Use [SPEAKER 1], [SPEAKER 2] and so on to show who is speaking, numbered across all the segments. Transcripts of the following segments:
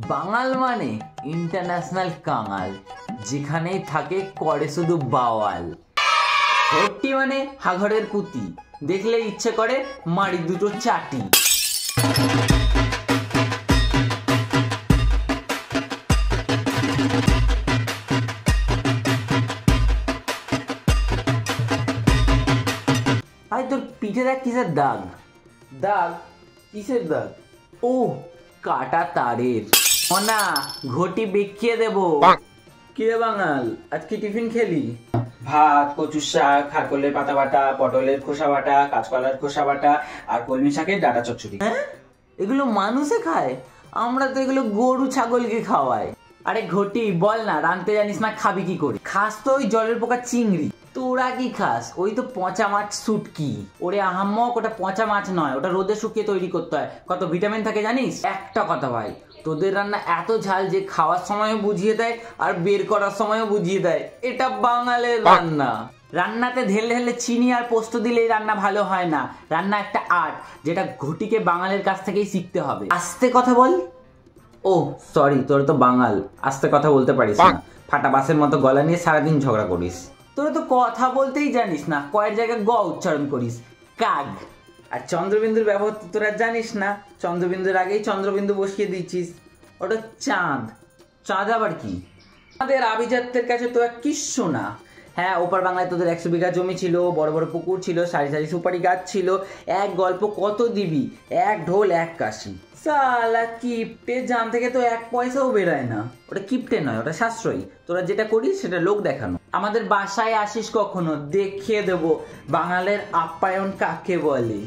[SPEAKER 1] বাঙাল মানে ইন্টারন্যাশনাল কাঙাল, যেখানেই থাকে করে শুধু বাওয়াল। ঘটি মানে হাঘরের পুতি, দেখলে ইচ্ছে করে মারি দুটো চাটি। ভাই তোর পিঠে দেখ কিসের দাগ? দাগ? কিসের দাগ? ও কাটা তারের। না ঘটি বেঁকিয়ে দেবো। কিরে বাঙাল, আজকে টিফিন খেলি?
[SPEAKER 2] ভাত, কচুর শাক, খারকলের পাতা বাটা, পটলের খোসা বাটা, কাঁচকলার খোসা বাটা আর কলমি শাকের ডাটা চচ্চড়ি।
[SPEAKER 1] হ্যাঁ, এগুলো মানুষে খায়? আমরা তো এগুলো গরু ছাগলকে খাওয়াই। আরে ঘটি বল না, রাঁধতে জানিস না, খাবি কি করে? খাস তো ওই জলের পোকা চিংড়ি। তোরা কি খাস? ওই তো পচা মাছ শুটকি। ওরে আহাম্মক, ওটা পচা মাছ নয়, ওটা রোদে শুকিয়ে তৈরি করতে হয়। কত ভিটামিন থাকে জানিস? একটা কথা ভাই, তোদের রান্না এত ঝাল যে খাওয়ার সময়ও বুঝিয়ে দেয় আর বের করার সময়ও বুঝিয়ে দেয়। এটা বাঙালের রান্না। রান্নাতে ঢেলে ঢেলে চিনি আর পোস্ত দিলেই রান্না ভালো হয় না। রান্না একটা আর্ট, যেটা ঘটিকে বাঙালের কাছ থেকেই শিখতে হবে। আস্তে কথা বল। ও সরি, তোর তো বাঙাল, আস্তে কথা বলতে পারিস না। ফাটা বাসের মতো গলা নিয়ে সারাদিন ঝগড়া করিস। তোরা তো কথা বলতেই জানিস না, কয়েক জায়গায় গ উচ্চারণ করিস, কাগ। আর চন্দ্রবিন্দুর ব্যবহার তো তোরা জানিস না, চন্দ্রবিন্দুর আগেই চন্দ্রবিন্দু বসিয়ে দিচ্ছিস। ওটা চাঁদ। চাঁদ আবার কি? আমাদের আভিজাত্যের কাছে তো এক কিচ্ছু না। হ্যাঁ, ওপার বাংলায় তোদের 100 বিঘা জমি ছিল, বড় বড় পুকুর ছিল, সারি সারি সুপারি গাছ ছিল। এক গল্প কত দিবি, এক ঢোল এক কাশি। সালা কিপটে জান থেকে তো 1 পয়সাও বেরোয় না। ওটা কিপটে নয়, ওটা সাশ্রয়ী। তোরা যেটা করিস সেটা লোক দেখানো। আমাদের বাসায় আসিস কখনো, দেখিয়ে দেবো বাঙালের আপ্যায়ন কাকে বলে।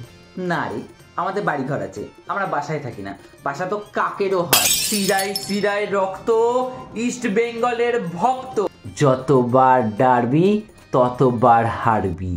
[SPEAKER 1] না রে, আমাদের বাড়ি ঘর আছে, আমরা বাসায় থাকি না। বাসা তো কাকেরও হয়। সিরাই সিরাই রক্ত, ইস্ট বেঙ্গলের ভক্ত। যতবার ডারবি ততবার হারবি।